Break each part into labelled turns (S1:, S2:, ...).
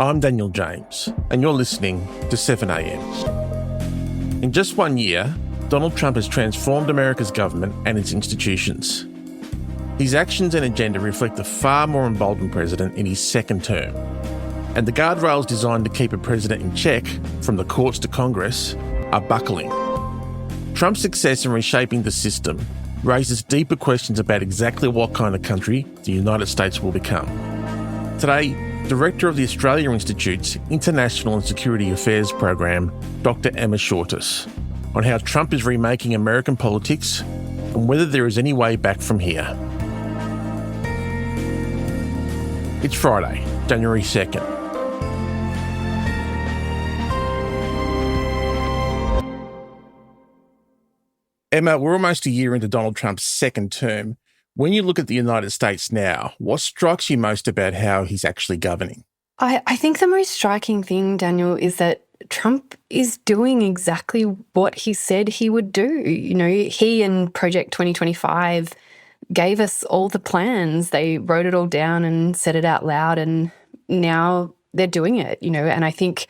S1: I'm Daniel James, and you're listening to 7am. In just 1 year, Donald Trump has transformed America's government and its institutions. His actions and agenda reflect a far more emboldened president in his second term. And the guardrails designed to keep a president in check, from the courts to Congress, are buckling. Trump's success in reshaping the system raises deeper questions about exactly what kind of country the United States will become. Today, Director of the Australia Institute's International and Security Affairs Program, Dr. Emma Shortis, on how Trump is remaking American politics and whether there is any way back from here. It's Friday, January 2nd. Emma, we're almost a year into Donald Trump's second term. When you look at the United States now, what strikes you most about how he's actually governing?
S2: I think the most striking thing, Daniel, is that Trump is doing exactly what he said he would do. You know, he and Project 2025 gave us all the plans. They wrote it all down and said it out loud, and now they're doing it, you know, and I think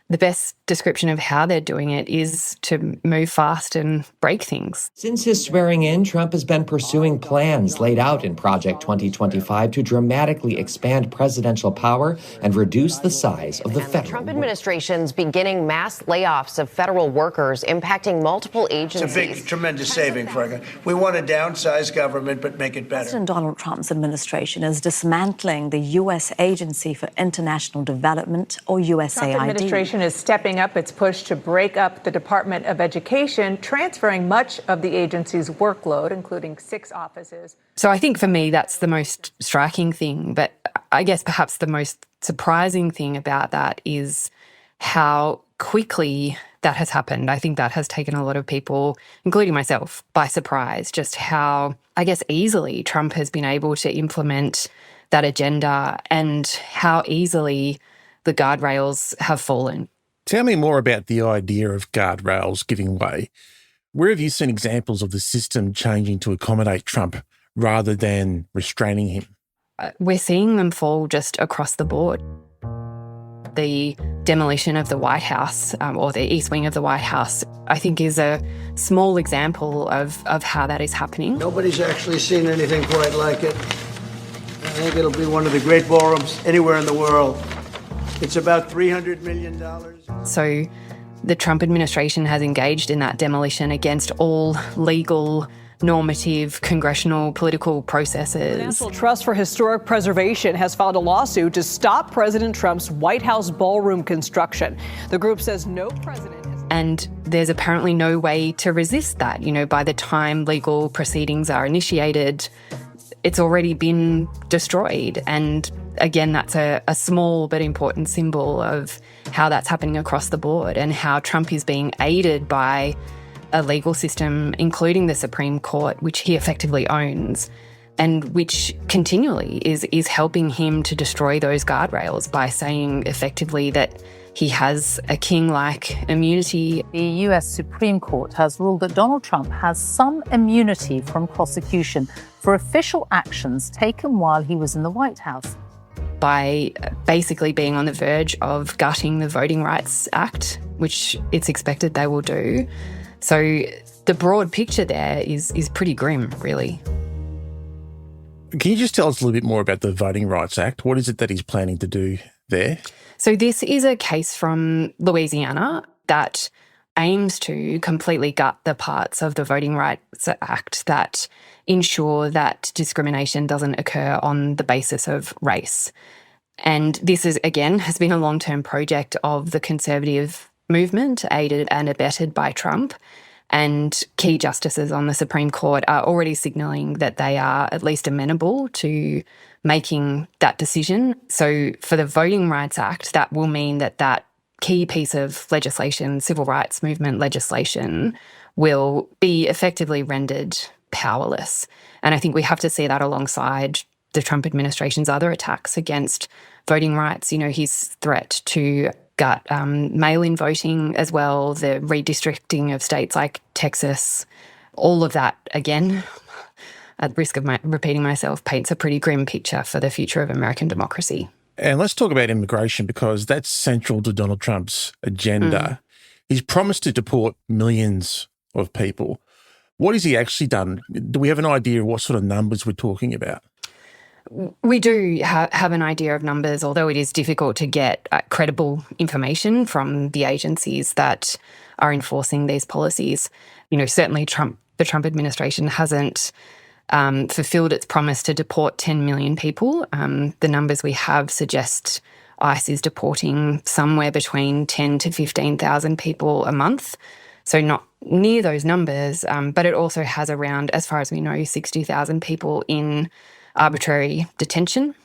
S2: the best description of how they're doing it is to move fast and break things.
S3: Since his swearing in, Trump has been pursuing plans laid out in Project 2025 to dramatically expand presidential power and reduce the size of the federal.
S4: The Trump administration's beginning mass layoffs of federal workers, impacting multiple agencies.
S5: It's a big, tremendous saving for us. We want to downsize government, but make it better.
S6: President Donald Trump's administration is dismantling the U.S. Agency for International Development, or USAID.
S7: The Trump administration is stepping up its push to break up the Department of Education, transferring much of the agency's workload, including 6 offices.
S2: So I think for me, that's the most striking thing. But I guess perhaps the most surprising thing about that is how quickly that has happened. I think that has taken a lot of people, including myself, by surprise, just how, I guess, easily Trump has been able to implement that agenda and how easily the guardrails have fallen.
S1: Tell me more about the idea of guardrails giving way. Where have you seen examples of the system changing to accommodate Trump rather than restraining him?
S2: We're seeing them fall just across the board. The demolition of the White House, or the East Wing of the White House, I think is a small example of how that is happening.
S5: Nobody's actually seen anything quite like it. I think it'll be one of the great ballrooms anywhere in the world. It's about $300 million.
S2: So the Trump administration has engaged in that demolition against all legal, normative, congressional, political processes.
S8: The National Trust for Historic Preservation has filed a lawsuit to stop President Trump's White House ballroom construction. The group says no president has...
S2: And there's apparently no way to resist that. You know, by the time legal proceedings are initiated, it's already been destroyed. And again, that's a small but important symbol of how that's happening across the board and how Trump is being aided by a legal system, including the Supreme Court, which he effectively owns, and which continually is helping him to destroy those guardrails by saying effectively that he has a king-like immunity.
S9: The US Supreme Court has ruled that Donald Trump has some immunity from prosecution for official actions taken while he was in the White House.
S2: By basically being on the verge of gutting the Voting Rights Act, which it's expected they will do. So the broad picture there is pretty grim, really.
S1: Can you just tell us a little bit more about the Voting Rights Act? What is it that he's planning to do there?
S2: So this is a case from Louisiana that aims to completely gut the parts of the Voting Rights Act that ensure that discrimination doesn't occur on the basis of race. And this is, again, has been a long-term project of the conservative movement, aided and abetted by Trump. And key justices on the Supreme Court are already signalling that they are at least amenable to making that decision. So for the Voting Rights Act, that will mean that that key piece of legislation, civil rights movement legislation, will be effectively rendered powerless. And I think we have to see that alongside the Trump administration's other attacks against voting rights. You know, his threat to gut mail-in voting as well, the redistricting of states like Texas, all of that, again, at risk of repeating myself, paints a pretty grim picture for the future of American democracy.
S1: And let's talk about immigration because that's central to Donald Trump's agenda. He's promised to deport millions of people. What has he actually done? Do we have an idea of what sort of numbers we're talking about?
S2: We do have an idea of numbers, although it is difficult to get credible information from the agencies that are enforcing these policies. Certainly the Trump administration hasn't fulfilled its promise to deport 10 million people. The numbers we have suggest ICE is deporting somewhere between 10 to 15,000 people a month. So not near those numbers, but it also has around, as far as we know, 60,000 people in arbitrary detention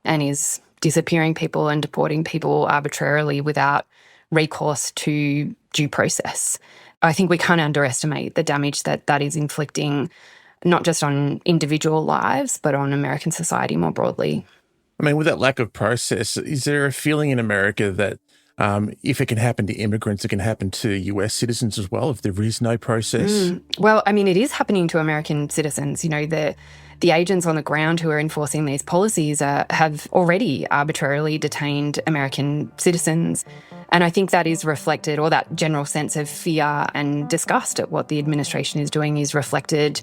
S2: and is disappearing people and deporting people arbitrarily without recourse to due process. I think we can't underestimate the damage that is inflicting, not just on individual lives, but on American society more broadly.
S1: I mean, with that lack of process, is there a feeling in America that if it can happen to immigrants, it can happen to US citizens as well, if there is no process?
S2: Well, I mean, it is happening to American citizens. The agents on the ground who are enforcing these policies have already arbitrarily detained American citizens. And I think that is reflected, or that general sense of fear and disgust at what the administration is doing is reflected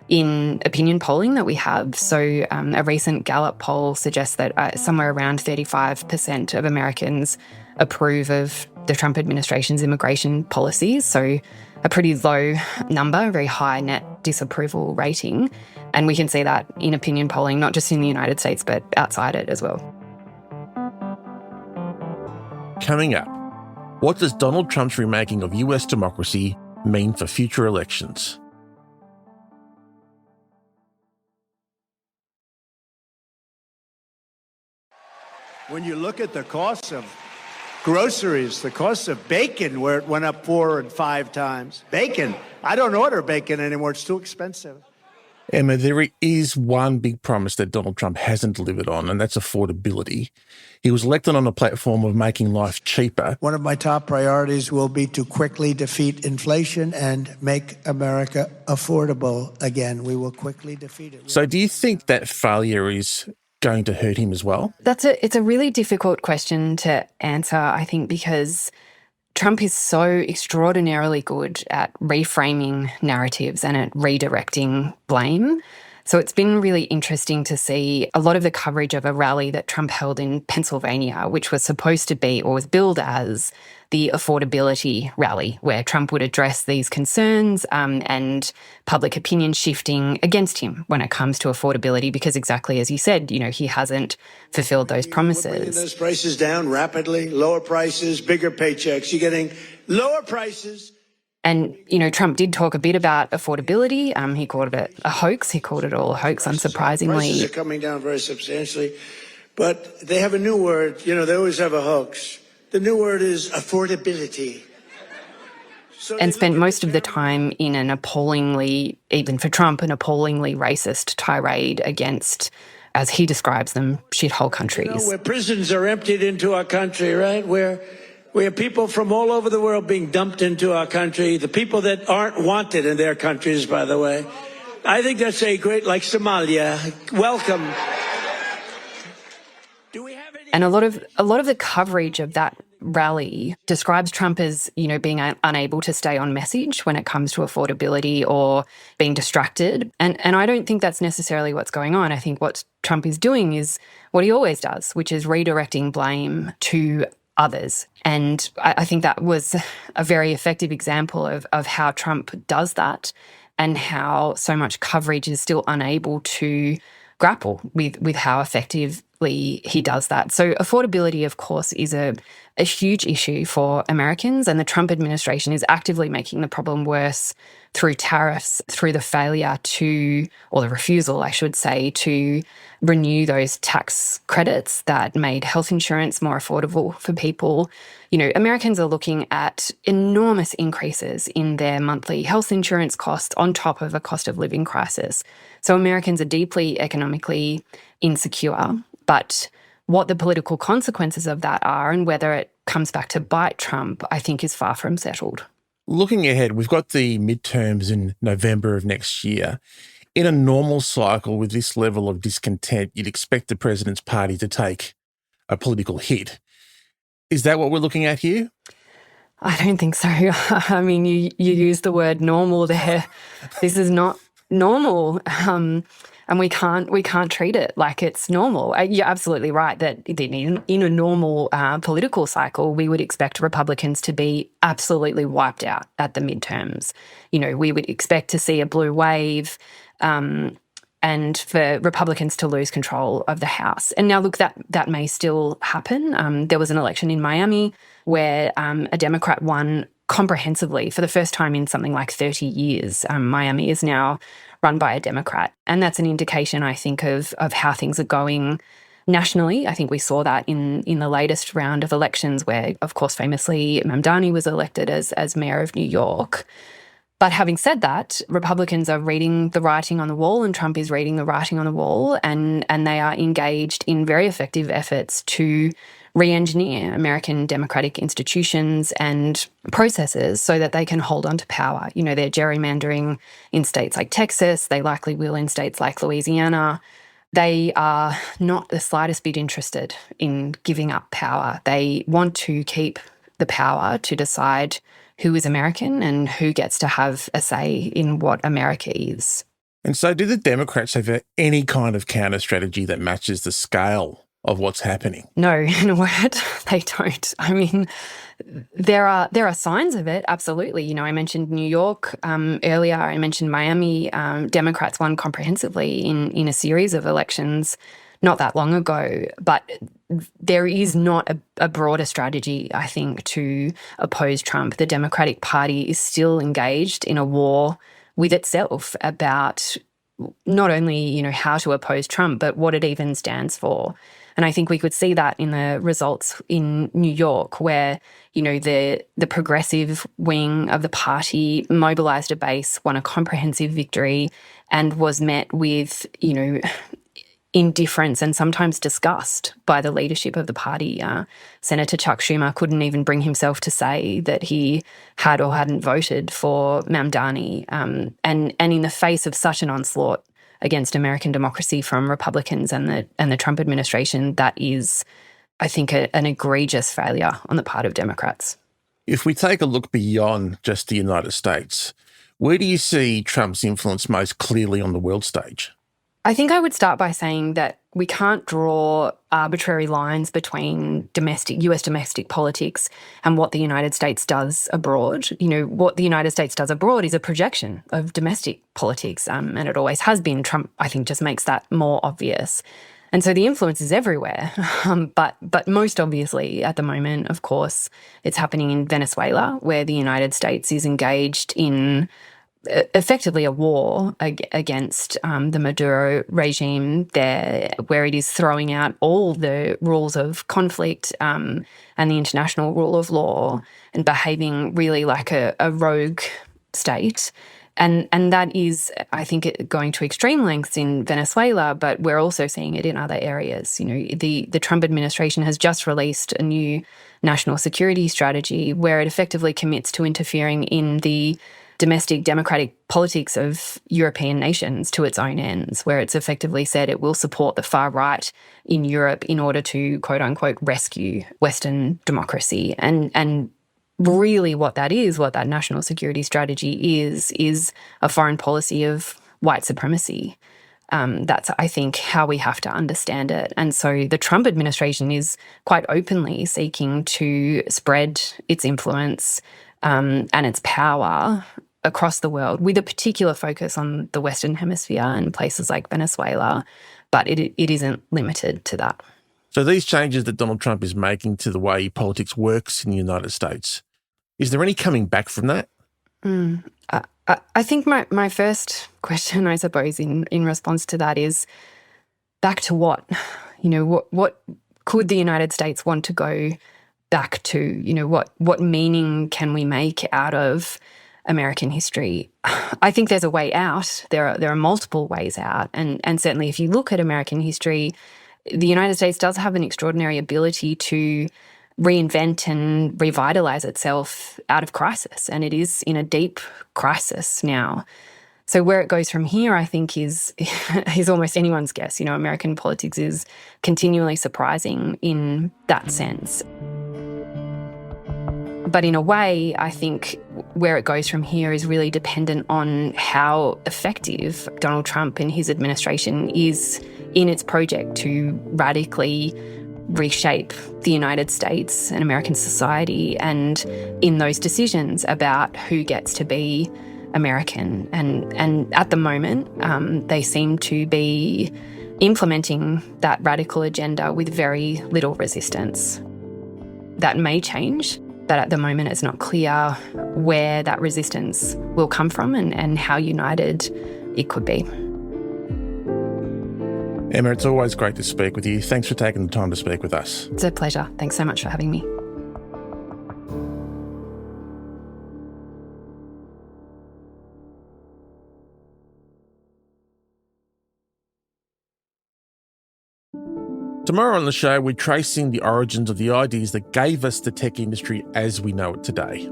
S2: in opinion polling that we have. So a recent Gallup poll suggests that somewhere around 35% of Americans approve of the Trump administration's immigration policies. So a pretty low number, very high net disapproval rating. And we can see that in opinion polling, not just in the United States, but outside it as well.
S1: Coming up, what does Donald Trump's remaking of US democracy mean for future elections?
S5: When you look at the costs of groceries, the cost of bacon, where it went up 4 and 5 times. Bacon. I don't order bacon anymore. It's too expensive.
S1: Emma, there is one big promise that Donald Trump hasn't delivered on, and that's affordability. He was elected on a platform of making life cheaper.
S5: One of my top priorities will be to quickly defeat inflation and make America affordable again. We will quickly defeat it.
S1: So do you think that failure is going to hurt him as well?
S2: It's a really difficult question to answer, I think, because Trump is so extraordinarily good at reframing narratives and at redirecting blame. So it's been really interesting to see a lot of the coverage of a rally that Trump held in Pennsylvania, which was supposed to be, or was billed as, the affordability rally, where Trump would address these concerns and public opinion shifting against him when it comes to affordability, because exactly as you said, he hasn't fulfilled those promises.
S5: We're bringing those prices down rapidly, lower prices, bigger paychecks. You're getting lower prices.
S2: And, Trump did talk a bit about affordability. He called it a hoax. He called it all a hoax, unsurprisingly.
S5: Prices are coming down very substantially. But they have a new word. They always have a hoax. The new word is affordability.
S2: And spent most of the time in an appallingly, even for Trump, an appallingly racist tirade against, as he describes them, shithole countries.
S5: Where prisons are emptied into our country, right? Where we have people from all over the world being dumped into our country, the people that aren't wanted in their countries, by the way. I think that's a great, like Somalia. Welcome. Do we have any?
S2: And a lot of the coverage of that rally describes Trump as, being unable to stay on message when it comes to affordability or being distracted. And I don't think that's necessarily what's going on. I think what Trump is doing is what he always does, which is redirecting blame to others. And I think that was a very effective example of how Trump does that and how so much coverage is still unable to grapple with how effectively he does that. So affordability, of course, is a huge issue for Americans, and the Trump administration is actively making the problem worse through tariffs, through the failure to, or the refusal, I should say, to renew those tax credits that made health insurance more affordable for people. Americans are looking at enormous increases in their monthly health insurance costs on top of a cost of living crisis. So Americans are deeply economically insecure, but what the political consequences of that are and whether it comes back to bite Trump, I think, is far from settled.
S1: Looking ahead, we've got the midterms in November of next year. In a normal cycle with this level of discontent, you'd expect the president's party to take a political hit. Is that what we're looking at here?
S2: I don't think so. I mean, you use the word normal there. This is not normal, and we can't treat it like it's normal. You're absolutely right that in a normal political cycle, we would expect Republicans to be absolutely wiped out at the midterms. We would expect to see a blue wave, and for Republicans to lose control of the House. And now, look, that may still happen. There was an election in Miami where a Democrat won comprehensively for the first time in something like 30 years. Miami is now run by a Democrat. And that's an indication, I think, of how things are going nationally. I think we saw that in the latest round of elections where, of course, famously, Mamdani was elected as mayor of New York. But having said that, Republicans are reading the writing on the wall, and Trump is reading the writing on the wall, and they are engaged in very effective efforts to re-engineer American democratic institutions and processes so that they can hold on to power. They're gerrymandering in states like Texas. They likely will in states like Louisiana. They are not the slightest bit interested in giving up power. They want to keep the power to decide who is American and who gets to have a say in what America is.
S1: And so do the Democrats have any kind of counter strategy that matches the scale of what's happening?
S2: No, in a word, they don't. I mean, there are signs of it, absolutely. I mentioned New York earlier. I mentioned Miami. Democrats won comprehensively in a series of elections not that long ago. But there is not a broader strategy, I think, to oppose Trump. The Democratic Party is still engaged in a war with itself about not only, how to oppose Trump, but what it even stands for. And I think we could see that in the results in New York, where, the progressive wing of the party mobilised a base, won a comprehensive victory, and was met with, indifference and sometimes disgust by the leadership of the party. Senator Chuck Schumer couldn't even bring himself to say that he had or hadn't voted for Mamdani. And in the face of such an onslaught against American democracy from Republicans and the Trump administration, that is, I think, an egregious failure on the part of Democrats.
S1: If we take a look beyond just the United States, where do you see Trump's influence most clearly on the world stage?
S2: I think I would start by saying that we can't draw arbitrary lines between US domestic politics and what the United States does abroad. What the United States does abroad is a projection of domestic politics, and it always has been. Trump, I think, just makes that more obvious. And so the influence is everywhere. But most obviously at the moment, of course, it's happening in Venezuela, where the United States is engaged in effectively a war against the Maduro regime there, where it is throwing out all the rules of conflict and the international rule of law and behaving really like a rogue state. And that is, I think, going to extreme lengths in Venezuela, but we're also seeing it in other areas. The Trump administration has just released a new national security strategy where it effectively commits to interfering in the domestic democratic politics of European nations to its own ends, where it's effectively said it will support the far right in Europe in order to, quote unquote, rescue Western democracy. And really what that national security strategy is a foreign policy of white supremacy. That's, I think, how we have to understand it. And so the Trump administration is quite openly seeking to spread its influence and its power across the world, with a particular focus on the Western Hemisphere and places like Venezuela, but it isn't limited to that.
S1: So these changes that Donald Trump is making to the way politics works in the United States, is there any coming back from that?
S2: I think my first question, I suppose, in response to that is, back to what? What could the United States want to go back to? What meaning can we make out of American history? I think there's a way out. There are multiple ways out. And certainly if you look at American history, the United States does have an extraordinary ability to reinvent and revitalize itself out of crisis. And it is in a deep crisis now. So where it goes from here, I think, is almost anyone's guess. You know, American politics is continually surprising in that sense. But in a way, I think where it goes from here is really dependent on how effective Donald Trump and his administration is in its project to radically reshape the United States and American society, and in those decisions about who gets to be American. And at the moment, they seem to be implementing that radical agenda with very little resistance. That may change, but at the moment it's not clear where that resistance will come from and how united it could be.
S1: Emma, it's always great to speak with you. Thanks for taking the time to speak with us.
S2: It's a pleasure. Thanks so much for having me.
S1: Tomorrow on the show, we're tracing the origins of the ideas that gave us the tech industry as we know it today.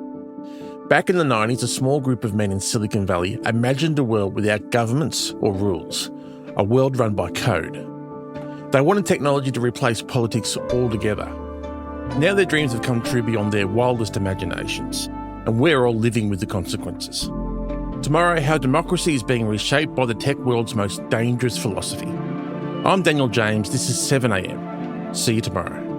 S1: Back in the 90s, a small group of men in Silicon Valley imagined a world without governments or rules, a world run by code. They wanted technology to replace politics altogether. Now their dreams have come true beyond their wildest imaginations, and we're all living with the consequences. Tomorrow, how democracy is being reshaped by the tech world's most dangerous philosophy. I'm Daniel James, this is 7am. See you tomorrow.